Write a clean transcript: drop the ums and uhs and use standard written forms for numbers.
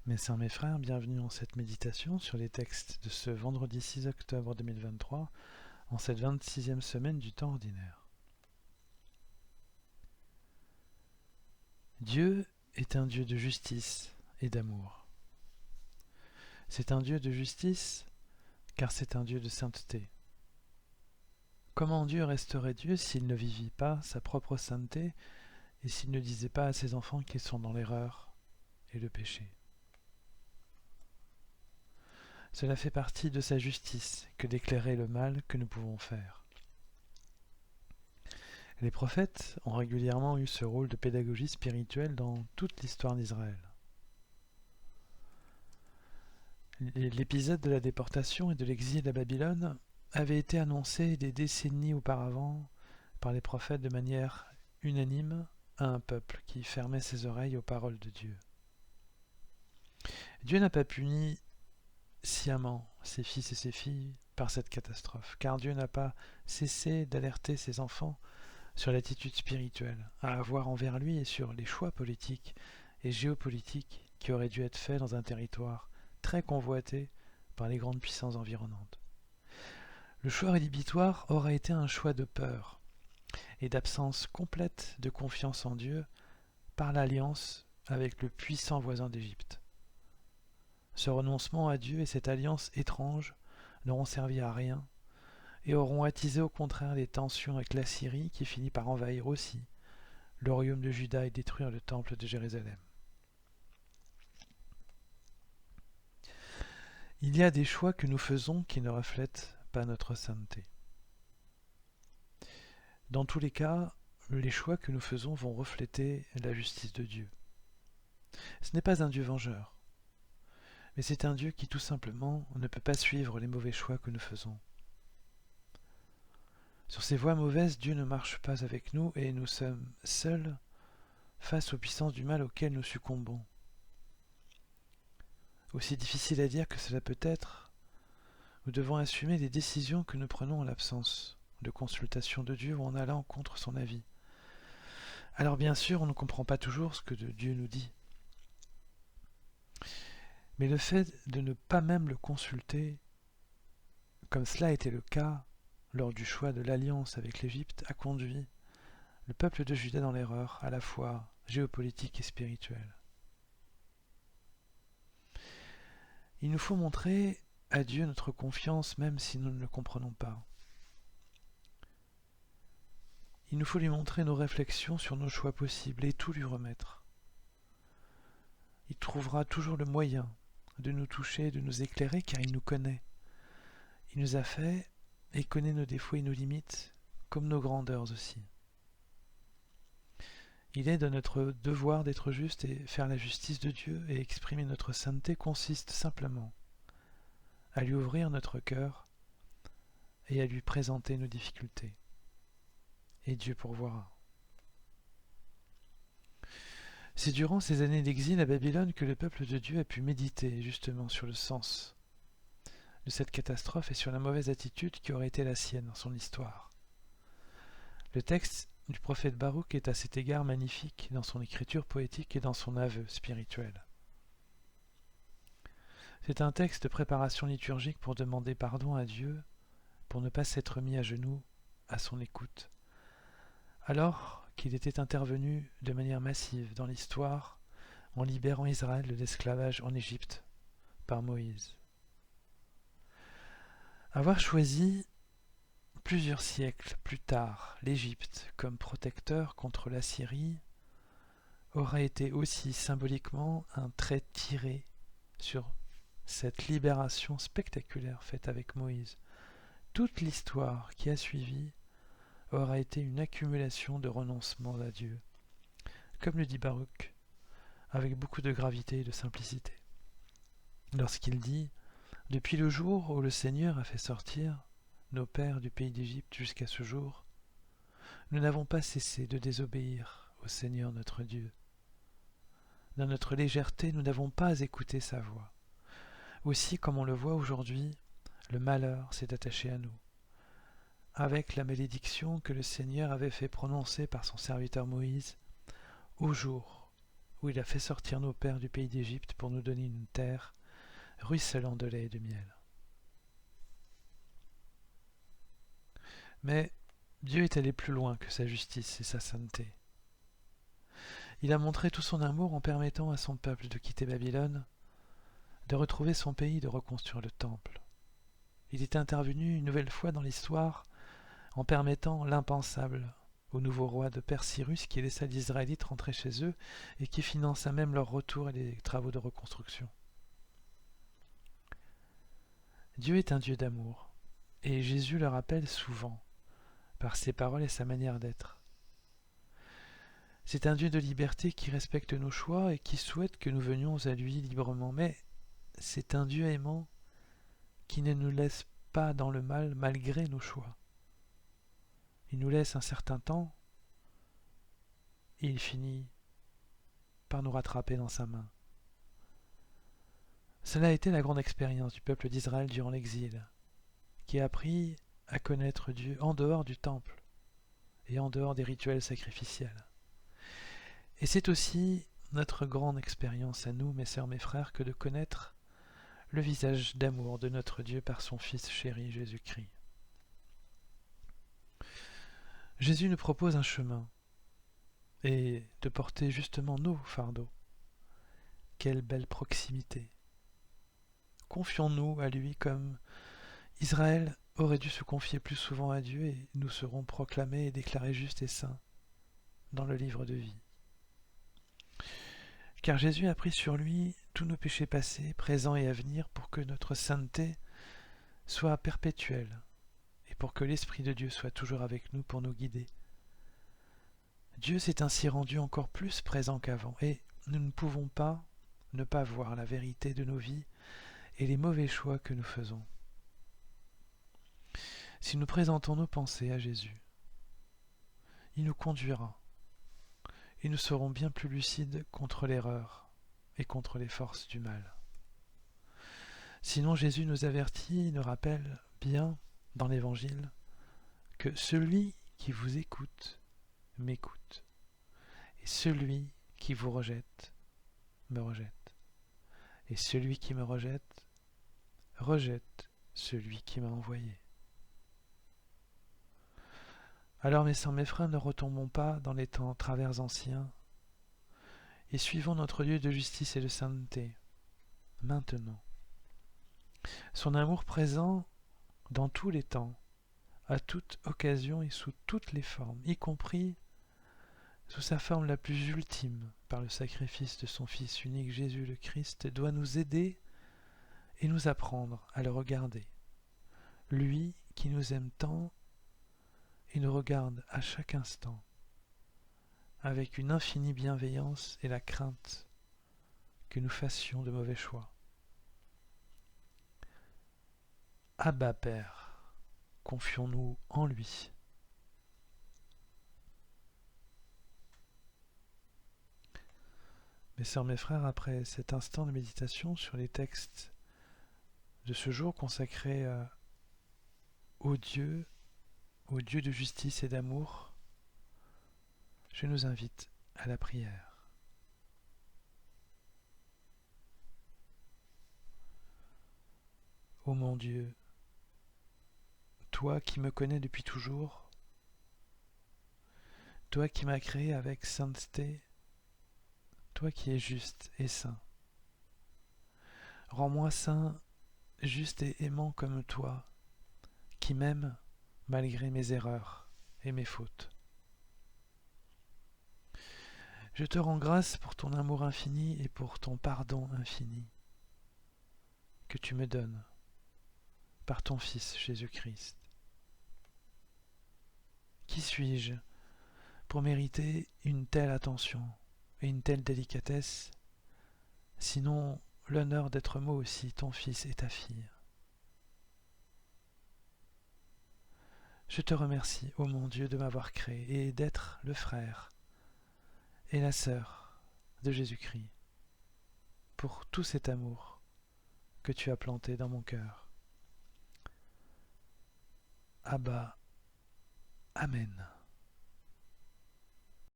Mes sœurs, mes frères, bienvenue en cette méditation sur les textes de ce vendredi 6 octobre 2023, en cette 26e semaine du temps ordinaire. Dieu est un Dieu de justice et d'amour. C'est un Dieu de justice car c'est un Dieu de sainteté. Comment Dieu resterait Dieu s'il ne vivait pas sa propre sainteté et s'il ne disait pas à ses enfants qu'ils sont dans l'erreur et le péché ? Cela fait partie de sa justice que d'éclairer le mal que nous pouvons faire. Les prophètes ont régulièrement eu ce rôle de pédagogie spirituelle dans toute l'histoire d'Israël. L'épisode de la déportation et de l'exil à Babylone avait été annoncé des décennies auparavant par les prophètes de manière unanime à un peuple qui fermait ses oreilles aux paroles de Dieu. Dieu n'a pas puni sciemment ses fils et ses filles par cette catastrophe, car Dieu n'a pas cessé d'alerter ses enfants sur l'attitude spirituelle à avoir envers lui et sur les choix politiques et géopolitiques qui auraient dû être faits dans un territoire très convoité par les grandes puissances environnantes. Le choix rédhibitoire aurait été un choix de peur et d'absence complète de confiance en Dieu par l'alliance avec le puissant voisin d'Égypte. Ce renoncement à Dieu et cette alliance étrange n'auront servi à rien et auront attisé au contraire les tensions avec la Syrie qui finit par envahir aussi le royaume de Juda et détruire le temple de Jérusalem. Il y a des choix que nous faisons qui ne reflètent pas notre sainteté. Dans tous les cas, les choix que nous faisons vont refléter la justice de Dieu. Ce n'est pas un Dieu vengeur, mais c'est un Dieu qui tout simplement ne peut pas suivre les mauvais choix que nous faisons. Sur ces voies mauvaises, Dieu ne marche pas avec nous et nous sommes seuls face aux puissances du mal auxquelles nous succombons. Aussi difficile à dire que cela peut être, nous devons assumer les décisions que nous prenons en l'absence de consultation de Dieu ou en allant contre son avis. Alors bien sûr, on ne comprend pas toujours ce que Dieu nous dit. Mais le fait de ne pas même le consulter, comme cela a été le cas lors du choix de l'alliance avec l'Égypte, a conduit le peuple de Juda dans l'erreur, à la fois géopolitique et spirituelle. Il nous faut montrer à Dieu notre confiance même si nous ne le comprenons pas. Il nous faut lui montrer nos réflexions sur nos choix possibles et tout lui remettre. Il trouvera toujours le moyen de nous toucher, de nous éclairer, car il nous connaît. Il nous a fait et connaît nos défauts et nos limites, comme nos grandeurs aussi. Il est de notre devoir d'être juste et faire la justice de Dieu et exprimer notre sainteté consiste simplement à lui ouvrir notre cœur et à lui présenter nos difficultés. Et Dieu pourvoira. C'est durant ces années d'exil à Babylone que le peuple de Dieu a pu méditer justement sur le sens de cette catastrophe et sur la mauvaise attitude qui aurait été la sienne dans son histoire. Le texte du prophète Baruch est à cet égard magnifique dans son écriture poétique et dans son aveu spirituel. C'est un texte de préparation liturgique pour demander pardon à Dieu, pour ne pas s'être mis à genoux à son écoute, alors qu'il était intervenu de manière massive dans l'histoire en libérant Israël de l'esclavage en Égypte par Moïse. Avoir choisi plusieurs siècles plus tard l'Égypte comme protecteur contre la Syrie aurait été aussi symboliquement un trait tiré sur cette libération spectaculaire faite avec Moïse. Toute l'histoire qui a suivi aura été une accumulation de renoncements à Dieu, comme le dit Baruch, avec beaucoup de gravité et de simplicité. Lorsqu'il dit « Depuis le jour où le Seigneur a fait sortir nos pères du pays d'Égypte jusqu'à ce jour, nous n'avons pas cessé de désobéir au Seigneur notre Dieu. Dans notre légèreté, nous n'avons pas écouté sa voix. Aussi, comme on le voit aujourd'hui, le malheur s'est attaché à nous. Avec la malédiction que le Seigneur avait fait prononcer par son serviteur Moïse, au jour où il a fait sortir nos pères du pays d'Égypte pour nous donner une terre ruisselant de lait et de miel. Mais Dieu est allé plus loin que sa justice et sa sainteté. Il a montré tout son amour en permettant à son peuple de quitter Babylone, de retrouver son pays et de reconstruire le temple. Il est intervenu une nouvelle fois dans l'histoire en permettant l'impensable au nouveau roi de Perse Cyrus qui laissa les Israélites rentrer chez eux et qui finança même leur retour et les travaux de reconstruction. Dieu est un Dieu d'amour, et Jésus le rappelle souvent par ses paroles et sa manière d'être. C'est un Dieu de liberté qui respecte nos choix et qui souhaite que nous venions à lui librement, mais c'est un Dieu aimant qui ne nous laisse pas dans le mal malgré nos choix. Il nous laisse un certain temps et il finit par nous rattraper dans sa main. Cela a été la grande expérience du peuple d'Israël durant l'exil, qui a appris à connaître Dieu en dehors du temple et en dehors des rituels sacrificiels. Et c'est aussi notre grande expérience à nous, mes sœurs, mes frères, que de connaître le visage d'amour de notre Dieu par son Fils chéri Jésus-Christ. Jésus nous propose un chemin et de porter justement nos fardeaux. Quelle belle proximité! Confions-nous à lui comme Israël aurait dû se confier plus souvent à Dieu et nous serons proclamés et déclarés justes et saints dans le livre de vie. Car Jésus a pris sur lui tous nos péchés passés, présents et à venir pour que notre sainteté soit perpétuelle et pour que l'Esprit de Dieu soit toujours avec nous pour nous guider. Dieu s'est ainsi rendu encore plus présent qu'avant et nous ne pouvons pas ne pas voir la vérité de nos vies et les mauvais choix que nous faisons. Si nous présentons nos pensées à Jésus, il nous conduira et nous serons bien plus lucides contre l'erreur et contre les forces du mal. Sinon, Jésus nous avertit et nous rappelle bien dans l'Évangile que celui qui vous écoute m'écoute et celui qui vous rejette me rejette et celui qui me rejette rejette celui qui m'a envoyé. Alors mes sœurs, mes frères, ne retombons pas dans les temps travers anciens et suivons notre Dieu de justice et de sainteté, maintenant. Son amour présent dans tous les temps, à toute occasion et sous toutes les formes, y compris sous sa forme la plus ultime, par le sacrifice de son Fils unique Jésus le Christ, doit nous aider et nous apprendre à le regarder. Lui qui nous aime tant et nous regarde à chaque instant, avec une infinie bienveillance et la crainte que nous fassions de mauvais choix. Abba Père, confions-nous en lui. Mes sœurs, mes frères, après cet instant de méditation sur les textes de ce jour consacré au Dieu de justice et d'amour, je nous invite à la prière. Ô mon Dieu, toi qui me connais depuis toujours, toi qui m'as créé avec sainteté, toi qui es juste et saint, rends-moi saint, juste et aimant comme toi, qui m'aime malgré mes erreurs et mes fautes. Je te rends grâce pour ton amour infini et pour ton pardon infini que tu me donnes par ton Fils Jésus-Christ. Qui suis-je pour mériter une telle attention et une telle délicatesse, sinon l'honneur d'être moi aussi ton fils et ta fille? Je te remercie, ô mon Dieu, de m'avoir créé et d'être le frère et la sœur de Jésus-Christ, pour tout cet amour que tu as planté dans mon cœur. Abba, Amen.